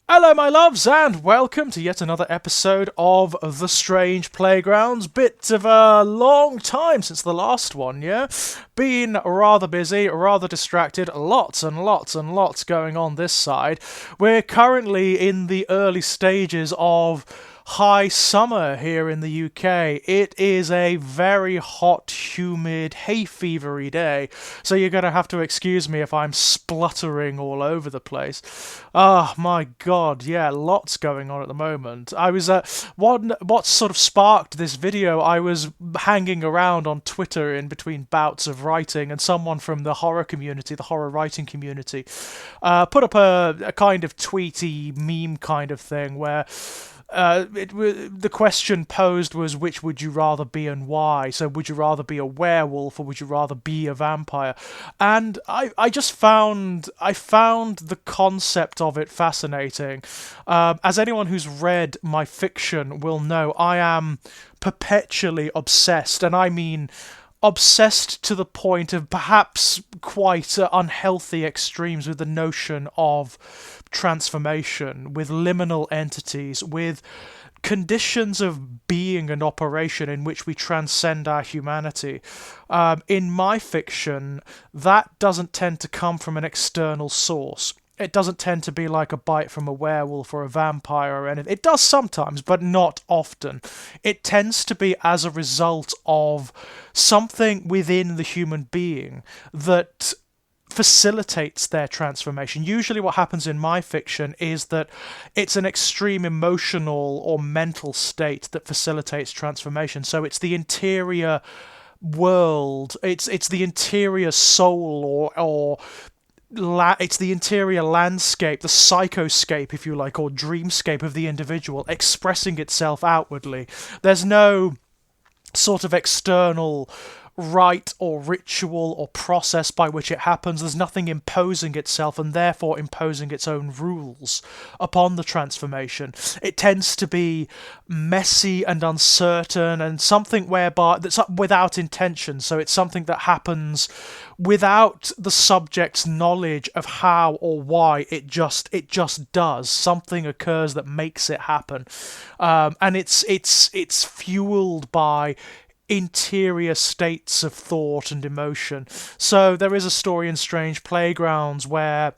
Hello my loves, and welcome to yet another episode of The Strange Playgrounds. Bit of a long time since the last one, yeah? Been rather busy, rather distracted, lots and lots and lots going on this side. We're currently in the early stages of high summer here in the UK. It is a very hot, humid, hay fevery day, so you're going to have to excuse me if I'm spluttering all over the place. My god, yeah, lots going on at the moment. I was what sort of sparked this video, I was hanging around on Twitter in between bouts of writing, and someone from the horror community, the horror writing community, put up a kind of tweety meme kind of thing where the question posed was, which would you rather be and why? So would you rather be a werewolf or would you rather be a vampire? And I found the concept of it fascinating. As anyone who's read my fiction will know, I am perpetually obsessed, and I mean obsessed to the point of perhaps quite unhealthy extremes with the notion of transformation, with liminal entities, with conditions of being and operation in which we transcend our humanity. In my fiction, that doesn't tend to come from an external source. It doesn't tend to be like a bite from a werewolf or a vampire or anything. It does sometimes, but not often. It tends to be as a result of something within the human being that facilitates their transformation. Usually what happens in my fiction is that it's an extreme emotional or mental state that facilitates transformation. So it's the interior world, it's the interior soul or it's the interior landscape, the psychoscape, if you like, or dreamscape of the individual expressing itself outwardly. There's no sort of external rite or ritual or process by which it happens. There's nothing imposing itself and therefore imposing its own rules upon the transformation. It tends to be messy and uncertain and something whereby that's without intention. So it's something that happens without the subject's knowledge of how or why. It just does. Something occurs that makes it happen, and it's fueled by interior states of thought and emotion. So there is a story in Strange Playgrounds where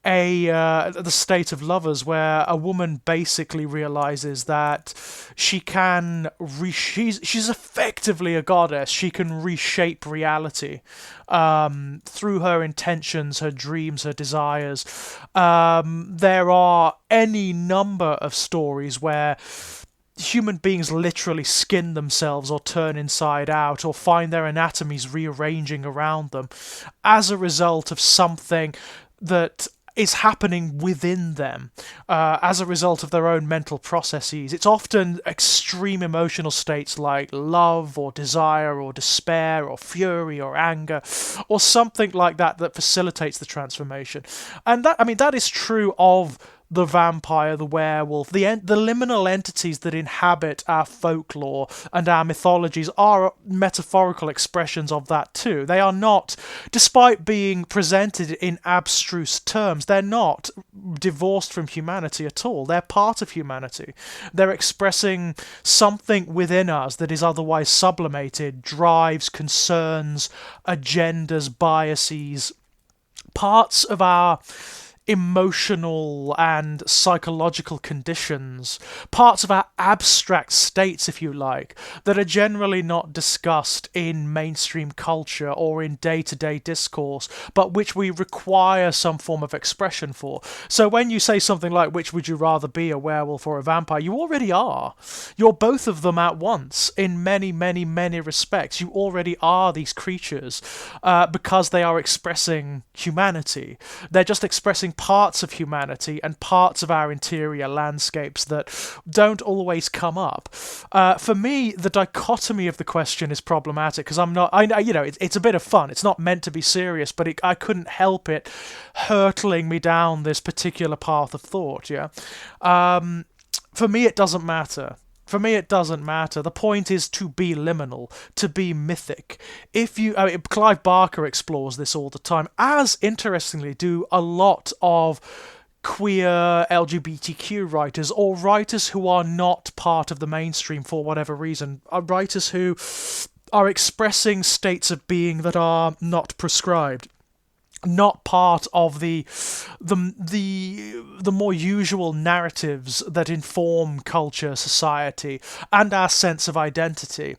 the state of lovers, where a woman basically realizes that she can she's effectively a goddess. She can reshape reality through her intentions, her dreams, her desires. There are any number of stories where human beings literally skin themselves or turn inside out or find their anatomies rearranging around them as a result of something that is happening within them, as a result of their own mental processes. It's often extreme emotional states like love or desire or despair or fury or anger or something like that that facilitates the transformation. And that is true of the vampire, the werewolf, the liminal entities that inhabit our folklore and our mythologies are metaphorical expressions of that too. They are not, despite being presented in abstruse terms, they're not divorced from humanity at all. They're part of humanity. They're expressing something within us that is otherwise sublimated, drives, concerns, agendas, biases, parts of our emotional and psychological conditions, parts of our abstract states, if you like, that are generally not discussed in mainstream culture or in day-to-day discourse, but which we require some form of expression for. So when you say something like, which would you rather be, a werewolf or a vampire, you already are. You're both of them at once, in many, many, many respects. You already are these creatures, because they are expressing humanity. They're just expressing parts of humanity and parts of our interior landscapes that don't always come up. For me, the dichotomy of the question is problematic because it's a bit of fun. It's not meant to be serious, but I couldn't help it hurtling me down this particular path of thought. Yeah, for me, it doesn't matter. For me, it doesn't matter. The point is to be liminal, to be mythic. Clive Barker explores this all the time, as interestingly do a lot of queer LGBTQ writers, or writers who are not part of the mainstream for whatever reason, are writers who are expressing states of being that are not prescribed, not part of the more usual narratives that inform culture, society, and our sense of identity.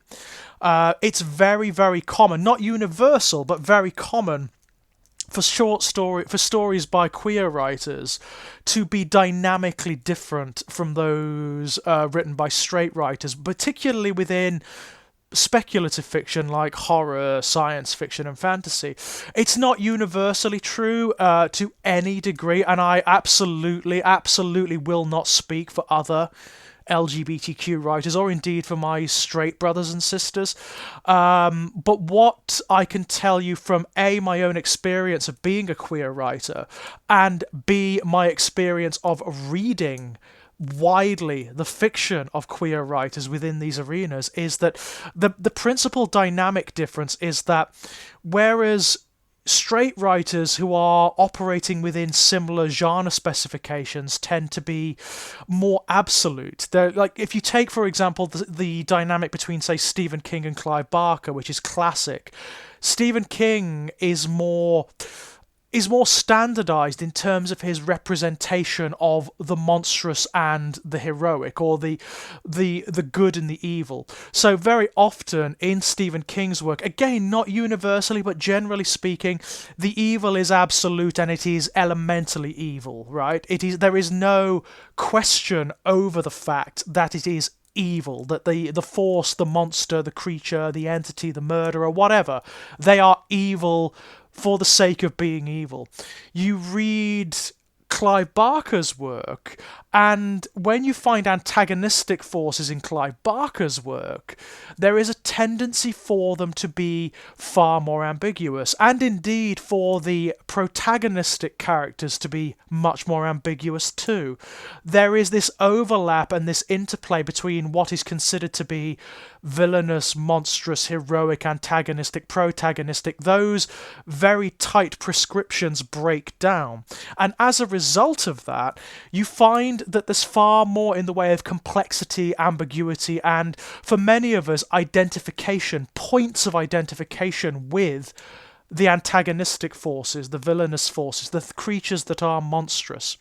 It's very, very common, not universal, but very common for stories by queer writers to be dynamically different from those written by straight writers, particularly within speculative fiction like horror, science fiction, and fantasy. It's not universally true to any degree, and I absolutely will not speak for other LGBTQ writers, or indeed for my straight brothers and sisters. But what I can tell you from A, my own experience of being a queer writer, and B, my experience of reading widely the fiction of queer writers within these arenas, is that the principal dynamic difference is that whereas straight writers who are operating within similar genre specifications tend to be more absolute. They're like, if you take, for example, the dynamic between, say, Stephen King and Clive Barker, which is classic, Stephen King is more standardized in terms of his representation of the monstrous and the heroic, or the good and the evil. So very often in Stephen King's work, again, not universally, but generally speaking, the evil is absolute and it is elementally evil, right? There is no question over the fact that it is evil, that the force, the monster, the creature, the entity, the murderer, whatever, they are evil for the sake of being evil. You read Clive Barker's work, and when you find antagonistic forces in Clive Barker's work, there is a tendency for them to be far more ambiguous, and indeed for the protagonistic characters to be much more ambiguous too. There is this overlap and this interplay between what is considered to be villainous, monstrous, heroic, antagonistic, protagonistic. Those very tight prescriptions break down, and as a result of that, you find that there's far more in the way of complexity, ambiguity, and for many of us, points of identification with the antagonistic forces, the villainous forces, the creatures that are monstrous.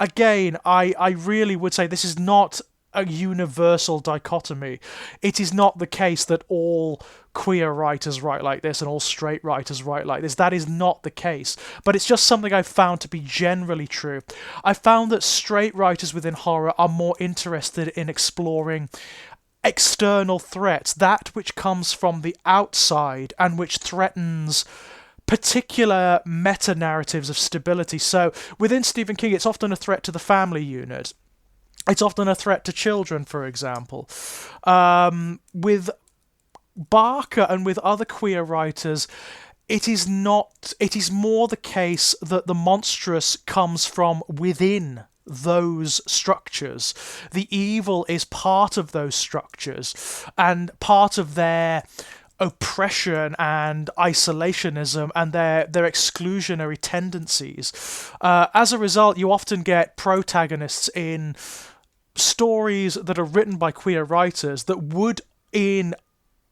Again, I really would say this is not a universal dichotomy. It is not the case that all queer writers write like this and all straight writers write like this. That is not the case. But it's just something I've found to be generally true. I found that straight writers within horror are more interested in exploring external threats, that which comes from the outside and which threatens particular meta-narratives of stability. So within Stephen King, it's often a threat to the family unit. It's often a threat to children, for example. With Barker and with other queer writers, it is more the case that the monstrous comes from within those structures. The evil is part of those structures and part of their oppression and isolationism and their exclusionary tendencies. As a result, you often get protagonists in stories that are written by queer writers that would, in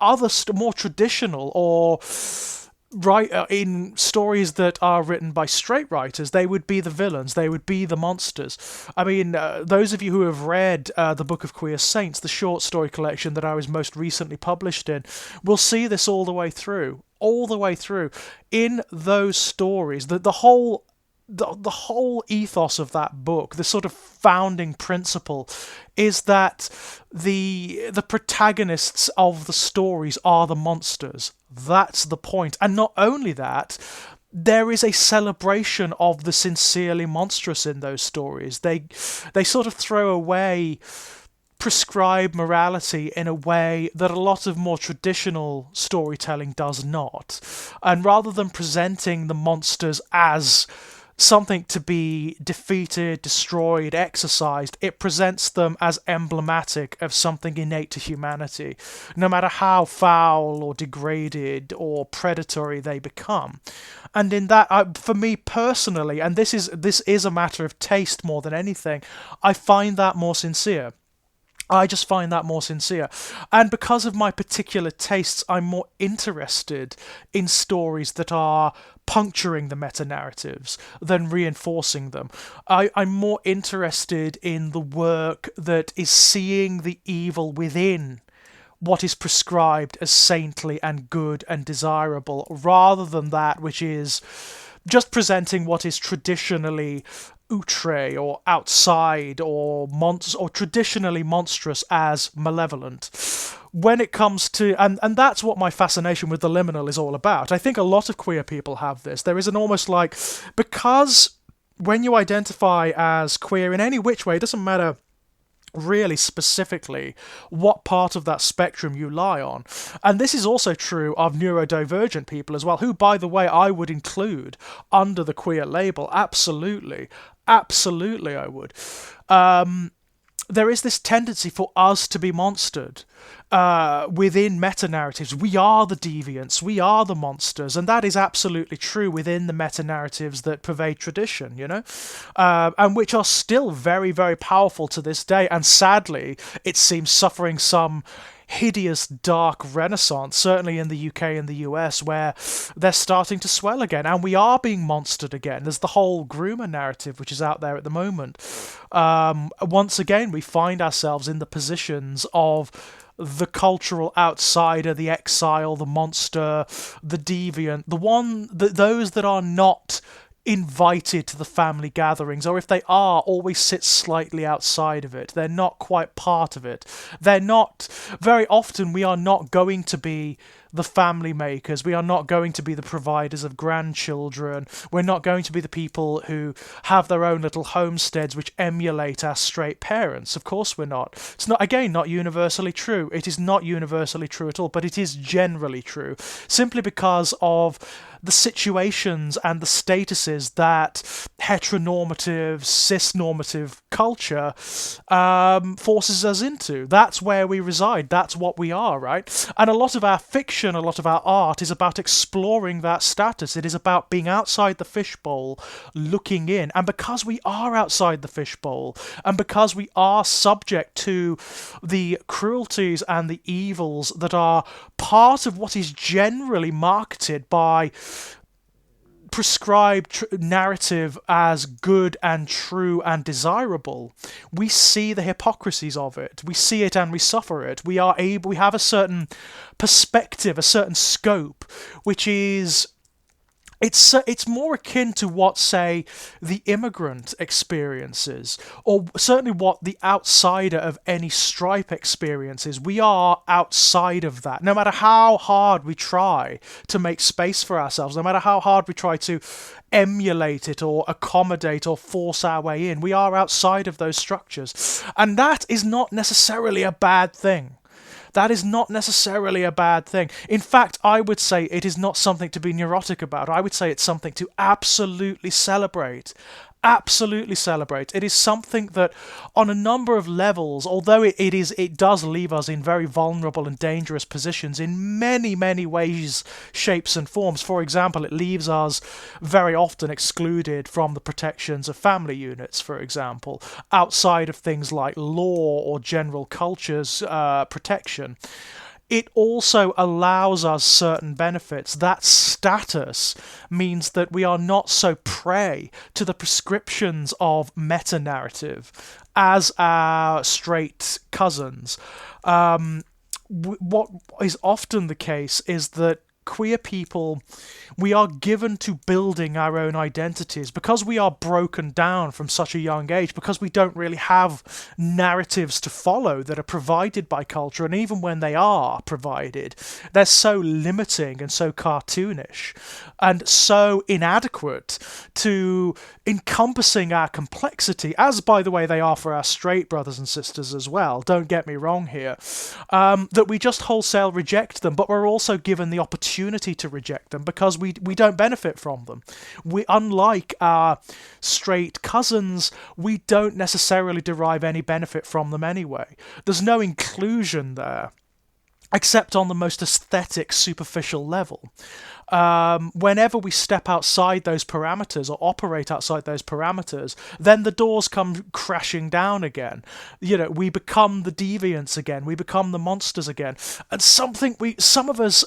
other more traditional or in stories that are written by straight writers, they would be the villains, they would be the monsters. I mean, those of you who have read the Book of Queer Saints, the short story collection that I was most recently published in, will see this all the way through. In those stories, the whole ethos of that book, the sort of founding principle, is that the protagonists of the stories are the monsters. That's the point. And not only that, there is a celebration of the sincerely monstrous in those stories. They sort of throw away prescribed morality in a way that a lot of more traditional storytelling does not. And rather than presenting the monsters as something to be defeated, destroyed, exercised. It presents them as emblematic of something innate to humanity, no matter how foul or degraded or predatory they become. And in that, for me personally, and this is a matter of taste more than anything, I find that more sincere. I just find that more sincere. And because of my particular tastes, I'm more interested in stories that are puncturing the meta-narratives than reinforcing them. I'm more interested in the work that is seeing the evil within what is prescribed as saintly and good and desirable, rather than that which is just presenting what is traditionally outre or outside or traditionally monstrous as malevolent. When it comes to and that's what my fascination with the liminal is all about. I think a lot of queer people have this. There is an almost like, because when you identify as queer in any which way, it doesn't matter really specifically what part of that spectrum you lie on. And this is also true of neurodivergent people as well, who, by the way, I would include under the queer label. Absolutely I would. There is this tendency for us to be monstered within meta-narratives. We are the deviants, we are the monsters, and that is absolutely true within the meta-narratives that pervade tradition, and which are still very, very powerful to this day, and sadly, it seems suffering some hideous dark renaissance, certainly in the UK and the US, where they're starting to swell again, and we are being monstered again. There's the whole groomer narrative which is out there at the moment. Once again, we find ourselves in the positions of the cultural outsider, the exile, the monster, the deviant, those that are not invited to the family gatherings, or if they are, always sit slightly outside of it. They're not quite part of it. They're not, very often we are not going to be the family makers. We are not going to be the providers of grandchildren. We're not going to be the people who have their own little homesteads which emulate our straight parents. Of course we're not. It's not, again, not universally true. It is not universally true at all, but it is generally true, simply because of the situations and the statuses that heteronormative, cis-normative culture forces us into. That's where we reside. That's what we are, right? And a lot of our fiction, a lot of our art is about exploring that status. It is about being outside the fishbowl, looking in. And because we are outside the fishbowl, and because we are subject to the cruelties and the evils that are part of what is generally marketed by prescribed narrative as good and true and desirable, we see the hypocrisies of it. We see it and we suffer it. We have a certain perspective, a certain scope, which is it's more akin to what, say, the immigrant experiences, or certainly what the outsider of any stripe experiences. We are outside of that. No matter how hard we try to make space for ourselves, no matter how hard we try to emulate it or accommodate or force our way in, we are outside of those structures. And that is not necessarily a bad thing. That is not necessarily a bad thing. In fact, I would say it is not something to be neurotic about. I would say it's something to absolutely celebrate. Absolutely celebrate. It is something that, on a number of levels, although it does leave us in very vulnerable and dangerous positions in many, many ways, shapes and forms. For example, it leaves us very often excluded from the protections of family units, for example, outside of things like law or general culture's protection. It also allows us certain benefits. That status means that we are not so prey to the prescriptions of meta-narrative as our straight cousins. What is often the case is that queer people, we are given to building our own identities because we are broken down from such a young age, because we don't really have narratives to follow that are provided by culture, and even when they are provided, they're so limiting and so cartoonish and so inadequate to encompassing our complexity, as, by the way, they are for our straight brothers and sisters as well, don't get me wrong here, that we just wholesale reject them. But we're also given the opportunity opportunity to reject them because we don't benefit from them. Unlike our straight cousins, we don't necessarily derive any benefit from them anyway. There's no inclusion there, except on the most aesthetic, superficial level. Whenever we step outside those parameters or operate outside those parameters, then the doors come crashing down again. We become the deviants again. We become the monsters again. And some of us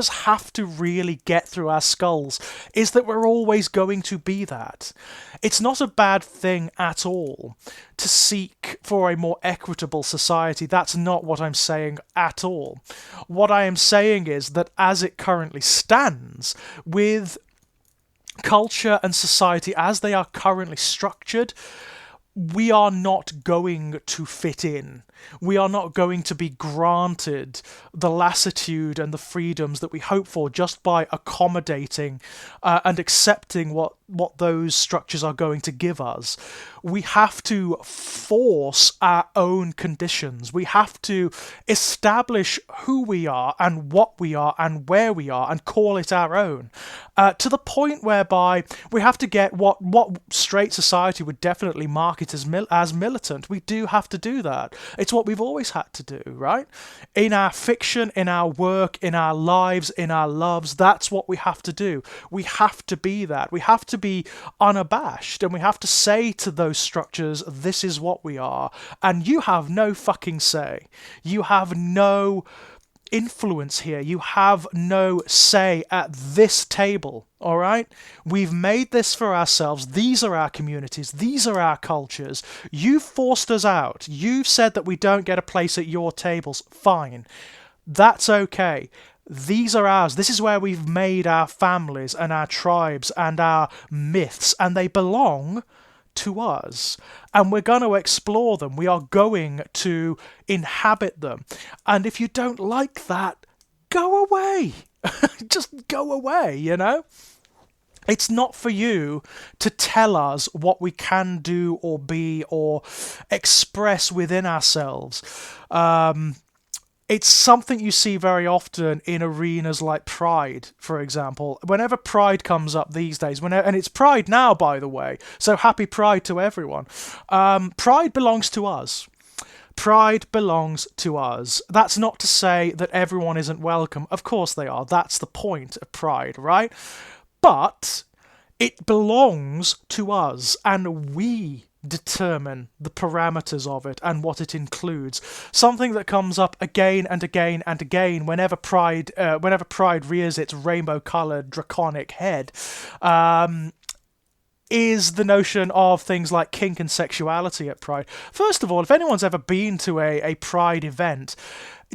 have to really get through our skulls is that we're always going to be that. It's not a bad thing at all to seek for a more equitable society. That's not what I'm saying at all. What I am saying is that as it currently stands, with culture and society as they are currently structured, we are not going to fit in. We are not going to be granted the lassitude and the freedoms that we hope for just by accommodating and accepting what those structures are going to give us. We have to force our own conditions. We have to establish who we are and what we are and where we are and call it our own, to the point whereby we have to get what straight society would definitely market as militant. We do have to do that. It's what we've always had to do, right? In our fiction, in our work, in our lives, in our loves, that's what we have to do. We have to be that. We have to be unabashed, and we have to say to those structures, this is what we are, and you have no fucking say. You have no influence here. You have no say at this table, all right? We've made this for ourselves. These are our communities. These are our cultures. You've forced us out. You've said that we don't get a place at your tables. Fine. That's okay. These are ours. This is where we've made our families and our tribes and our myths, and they belong to us, and we're going to explore them. We are going to inhabit them, and if you don't like that, go away. Just go away, It's not for you to tell us what we can do or be or express within ourselves. It's something you see very often in arenas like Pride, for example. Whenever Pride comes up these days, and it's Pride now, by the way, so happy Pride to everyone. Pride belongs to us. Pride belongs to us. That's not to say that everyone isn't welcome. Of course they are. That's the point of Pride, right? But it belongs to us, and we determine the parameters of it and what it includes. Something that comes up again and again and again whenever Pride rears its rainbow-coloured draconic head, is the notion of things like kink and sexuality at Pride. First of all, if anyone's ever been to a Pride event,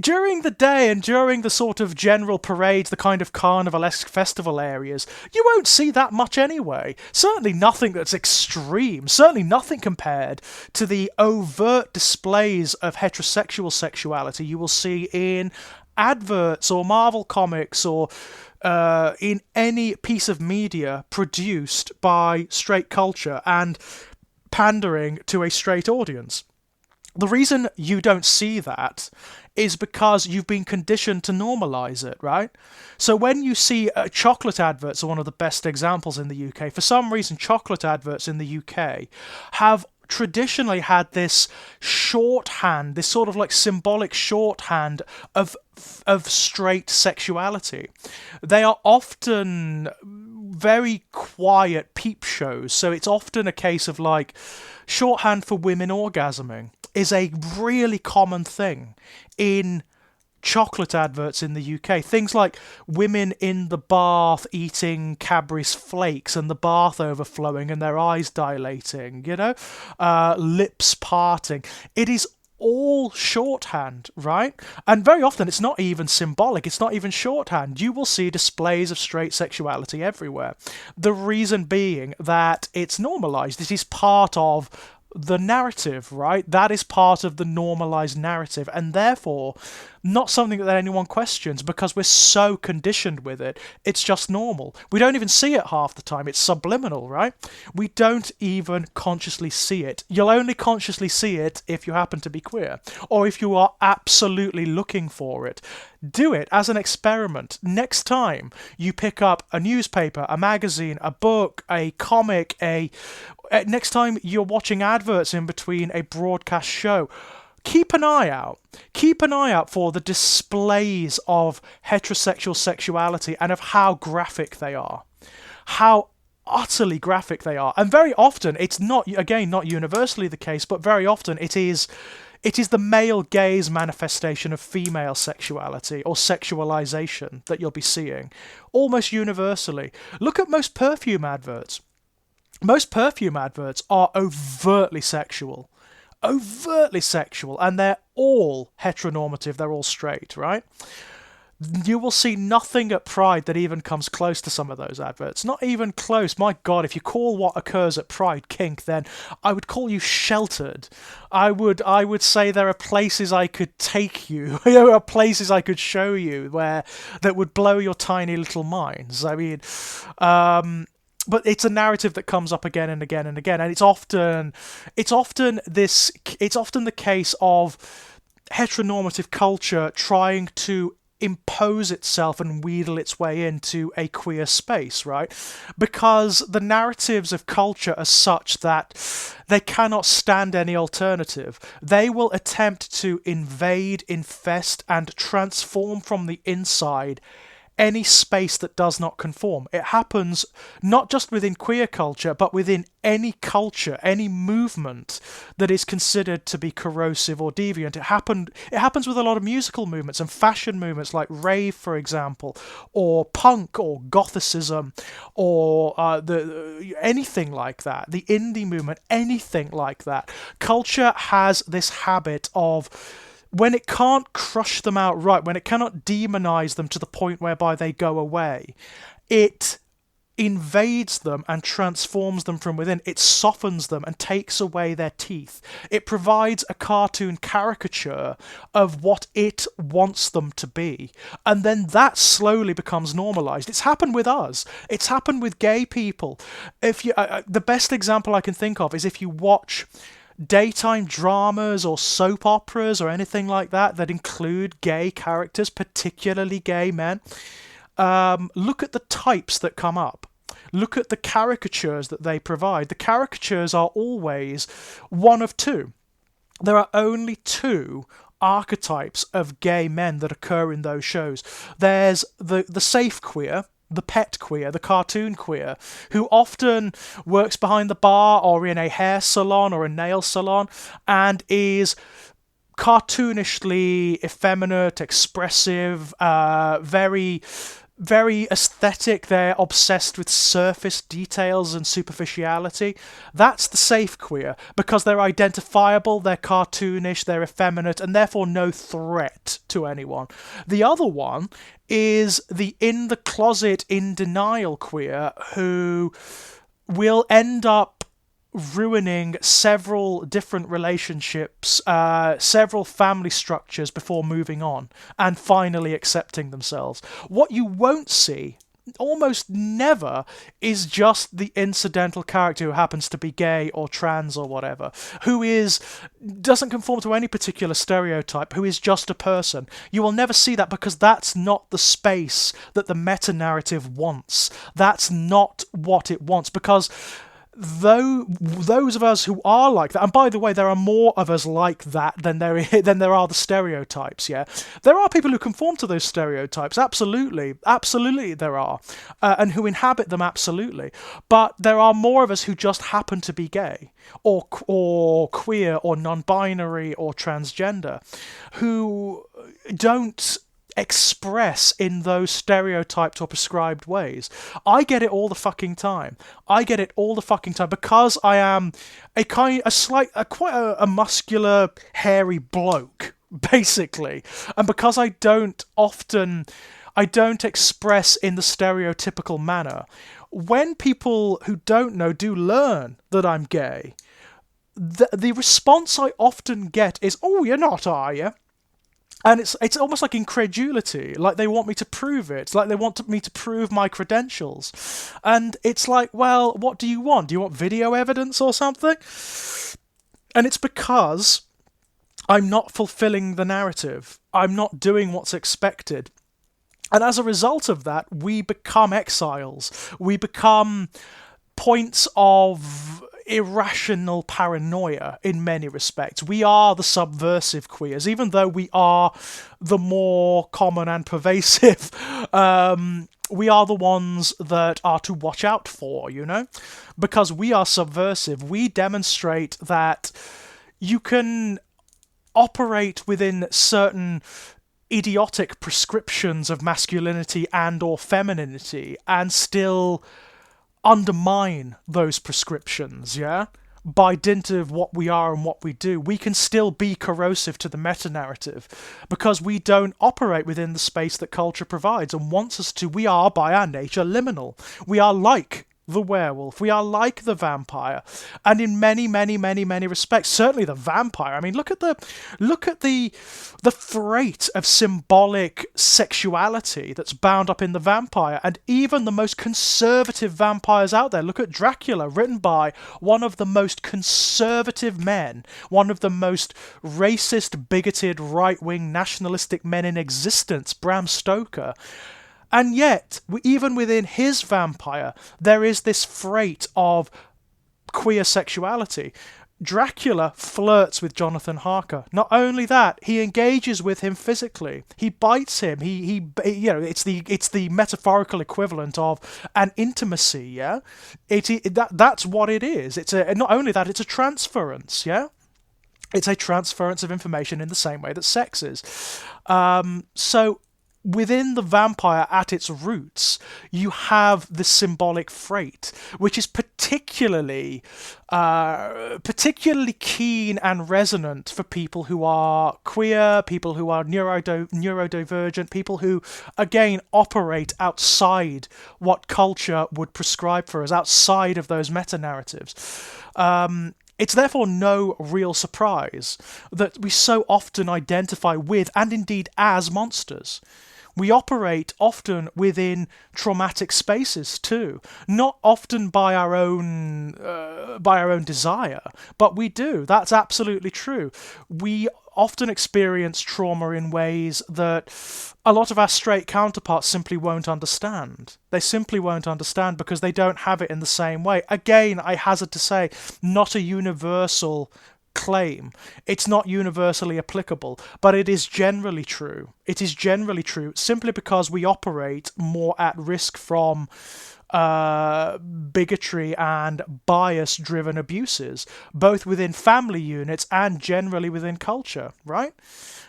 during the day and during the sort of general parades, the kind of carnivalesque festival areas, you won't see that much anyway. Certainly nothing that's extreme. Certainly nothing compared to the overt displays of heterosexual sexuality you will see in adverts or Marvel comics or in any piece of media produced by straight culture and pandering to a straight audience. The reason you don't see that is because you've been conditioned to normalize it, right? So when you see chocolate adverts are one of the best examples in the UK. For some reason, chocolate adverts in the UK have traditionally had this shorthand, this sort of like symbolic shorthand of straight sexuality. They are often very quiet peep shows, so it's often a case of like shorthand for women orgasming is a really common thing in chocolate adverts in the UK. Things like women in the bath eating Cadbury's flakes and the bath overflowing and their eyes dilating, lips parting. It is all shorthand, right? And very often it's not even symbolic, it's not even shorthand. You will see displays of straight sexuality everywhere. The reason being that it's normalized. It is part of the narrative, right? That is part of the normalized narrative, and therefore not something that anyone questions because we're so conditioned with it. It's just normal. We don't even see it half the time. It's subliminal, right? We don't even consciously see it. You'll only consciously see it if you happen to be queer, or if you are absolutely looking for it. Do it as an experiment. Next time you pick up a newspaper, a magazine, a book, a comic, next time you're watching adverts in between a broadcast show, keep an eye out. Keep an eye out for the displays of heterosexual sexuality and of how graphic they are. How utterly graphic they are. And very often, it's not, again, not universally the case, but very often it is the male gaze manifestation of female sexuality or sexualization that you'll be seeing almost universally. Look at most perfume adverts. Most perfume adverts are overtly sexual, and they're all heteronormative, they're all straight, right? You will see nothing at Pride that even comes close to some of those adverts. Not even close. My God, if you call what occurs at Pride kink, then I would call you sheltered. I would say there are places I could take you. There are places I could show you that would blow your tiny little minds. I mean, but it's a narrative that comes up again and again and again, and it's often the case of heteronormative culture trying to impose itself and wheedle its way into a queer space, right? Because the narratives of culture are such that they cannot stand any alternative. They will attempt to invade, infest, and transform from the inside any space that does not conform. It happens not just within queer culture, but within any culture, any movement that is considered to be corrosive or deviant. It happens with a lot of musical movements and fashion movements like rave, for example, or punk or gothicism, or anything like that. The indie movement, anything like that. Culture has this habit of, when it can't crush them outright, when it cannot demonize them to the point whereby they go away, it invades them and transforms them from within. It softens them and takes away their teeth. It provides a cartoon caricature of what it wants them to be. And then that slowly becomes normalized. It's happened with us. It's happened with gay people. The best example I can think of is if you watch daytime dramas or soap operas or anything like that include gay characters, particularly gay men. Look at the types that come up. Look at the caricatures that they provide. The caricatures are always one of two. There are only two archetypes of gay men that occur in those shows. There's the safe queer, the pet queer, the cartoon queer, who often works behind the bar or in a hair salon or a nail salon and is cartoonishly effeminate, expressive, very, very aesthetic. They're obsessed with surface details and superficiality. That's the safe queer, because they're identifiable, they're cartoonish, they're effeminate, and therefore no threat to anyone. The other one is the in-the-closet, in-denial queer, who will end up ruining several different relationships, several family structures before moving on and finally accepting themselves. What you won't see almost never is just the incidental character who happens to be gay or trans or whatever, who doesn't conform to any particular stereotype, who is just a person. You will never see that, because that's not the space that the meta-narrative wants. That's not what it wants, because those of us who are like that, and by the way, there are more of us like that than there are the stereotypes, yeah? There are people who conform to those stereotypes, absolutely there are, and who inhabit them, absolutely. But there are more of us who just happen to be gay, or queer, or non-binary, or transgender, who don't express in those stereotyped or prescribed ways. I get it all the fucking time. Because I am quite a muscular, hairy bloke, basically, and because I don't express in the stereotypical manner. When people who don't know do learn that I'm gay, the response I often get is, "Oh, you're not, are you?" And it's almost like incredulity, like they want me to prove it, like they want me to prove my credentials. And it's like, well, what do you want? Do you want video evidence or something? And it's because I'm not fulfilling the narrative. I'm not doing what's expected. And as a result of that, we become exiles. We become points of irrational paranoia in many respects. We are the subversive queers, even though we are the more common and pervasive. We are the ones that are to watch out for, because we are subversive. We demonstrate that you can operate within certain idiotic prescriptions of masculinity and or femininity and still undermine those prescriptions, by dint of what we are and what we do. We can still be corrosive to the meta-narrative because we don't operate within the space that culture provides and wants us to. We are, by our nature, liminal. We are like the werewolf. We are like the vampire, and in many, many, many, many respects, certainly the vampire. I mean, look at the freight of symbolic sexuality that's bound up in the vampire, and even the most conservative vampires out there. Look at Dracula, written by one of the most conservative men, one of the most racist, bigoted, right-wing, nationalistic men in existence, Bram Stoker. And yet, even within his vampire, there is this freight of queer sexuality. Dracula flirts with Jonathan Harker. Not only that, he engages with him physically. He bites him. It's the metaphorical equivalent of an intimacy. Yeah, that's what it is. Not only that, it's a transference. Yeah. It's a transference of information in the same way that sex is. So within the vampire, at its roots, you have the symbolic freight, which is particularly keen and resonant for people who are queer, people who are neurodivergent, people who, again, operate outside what culture would prescribe for us, outside of those meta-narratives. It's therefore no real surprise that we so often identify with, and indeed as, monsters. We operate often within traumatic spaces too, not often by our own desire, but we do. That's absolutely true. We often experience trauma in ways that a lot of our straight counterparts simply won't understand. They simply won't understand because they don't have it in the same way. Again, I hazard to say, not a universal claim. It's not universally applicable, but it is generally true. It is generally true simply because we operate more at risk from bigotry and bias-driven abuses, both within family units and generally within culture, right?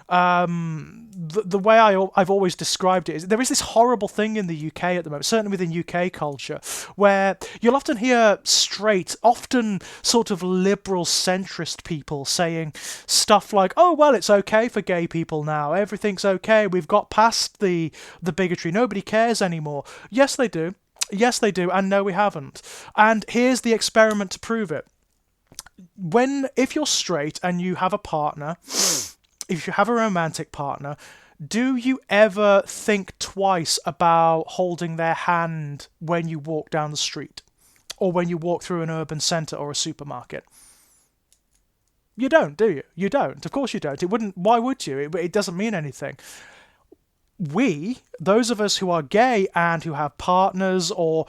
The way I've always described it is there is this horrible thing in the UK at the moment, certainly within UK culture, where you'll often hear straight, often sort of liberal centrist people saying stuff like, "Oh, well, it's okay for gay people now. Everything's okay. We've got past the bigotry. Nobody cares anymore." Yes, they do. Yes, they do. And no, we haven't. And here's the experiment to prove it. If you're straight and you have a partner, if you have a romantic partner, do you ever think twice about holding their hand when you walk down the street or when you walk through an urban centre or a supermarket? You don't, do you? You don't. Of course you don't. It wouldn't. Why would you? It doesn't mean anything. Those of us who are gay and who have partners or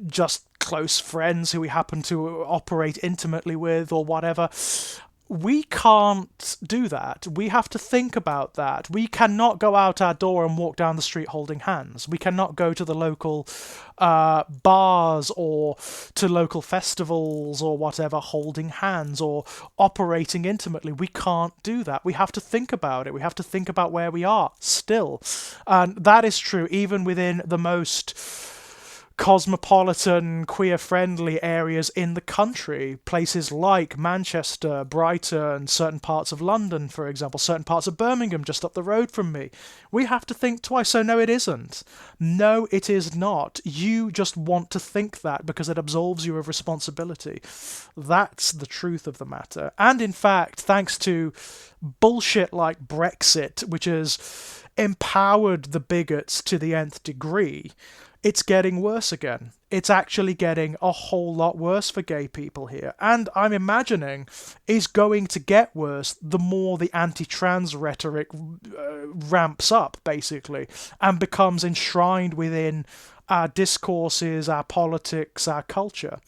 just close friends who we happen to operate intimately with or whatever, we can't do that. We have to think about that. We cannot go out our door and walk down the street holding hands. We cannot go to the local bars or to local festivals or whatever holding hands or operating intimately. We can't do that. We have to think about it. We have to think about where we are still. And that is true even within the most cosmopolitan, queer-friendly areas in the country, places like Manchester, Brighton, certain parts of London, for example, certain parts of Birmingham just up the road from me. We have to think twice. So no, it isn't. No, it is not. You just want to think that because it absolves you of responsibility. That's the truth of the matter. And in fact, thanks to bullshit like Brexit, which has empowered the bigots to the nth degree, it's getting worse again. It's actually getting a whole lot worse for gay people here. And I'm imagining is going to get worse the more the anti-trans rhetoric ramps up, basically, and becomes enshrined within our discourses, our politics, our culture.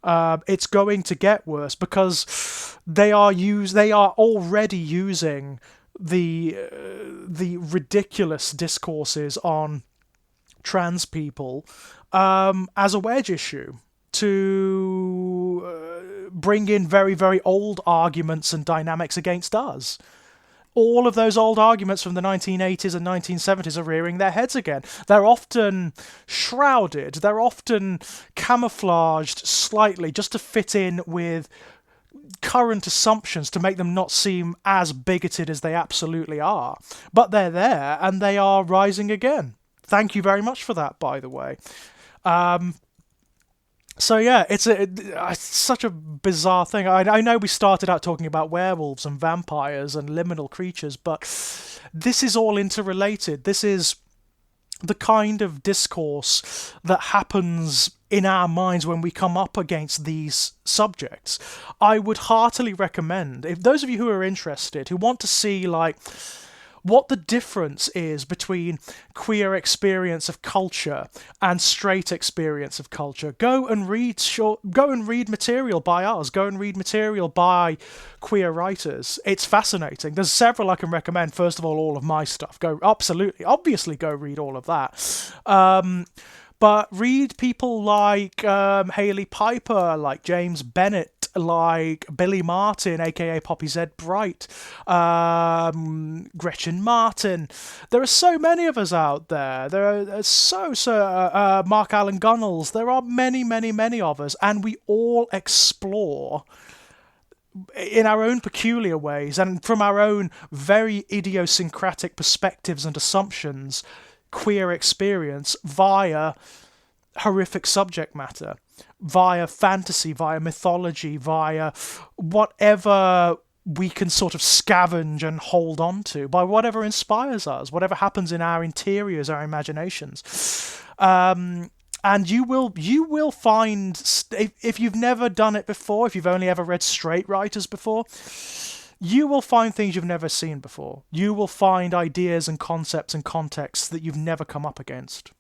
It's going to get worse because they are already using the ridiculous discourses on trans people as a wedge issue to bring in very, very old arguments and dynamics against us. All of those old arguments from the 1980s and 1970s are rearing their heads again. They're often shrouded, they're often camouflaged slightly just to fit in with current assumptions to make them not seem as bigoted as they absolutely are. But they're there, and they are rising again. Thank you very much for that, by the way. So yeah, it's such a bizarre thing. I know we started out talking about werewolves and vampires and liminal creatures, but this is all interrelated. This is the kind of discourse that happens in our minds when we come up against these subjects. I would heartily recommend, if those of you who are interested, who want to see like what the difference is between queer experience of culture and straight experience of culture, go and read material by us, go and read material by queer writers. It's fascinating. There's several I can recommend. First of all of my stuff. Obviously go read all of that. But read people like Hayley Piper, like James Bennett, like Billy Martin, aka Poppy Z. Bright, Gretchen Martin. There are so many of us out there. There are Mark Allen Gunnels. There are many, many, many of us, and we all explore in our own peculiar ways and from our own very idiosyncratic perspectives and assumptions queer experience via horrific subject matter, via fantasy, via mythology, via whatever we can sort of scavenge and hold on to, by whatever inspires us, whatever happens in our interiors, our imaginations. And you will find, if you've never done it before, if you've only ever read straight writers before, you will find things you've never seen before. You will find ideas and concepts and contexts that you've never come up against.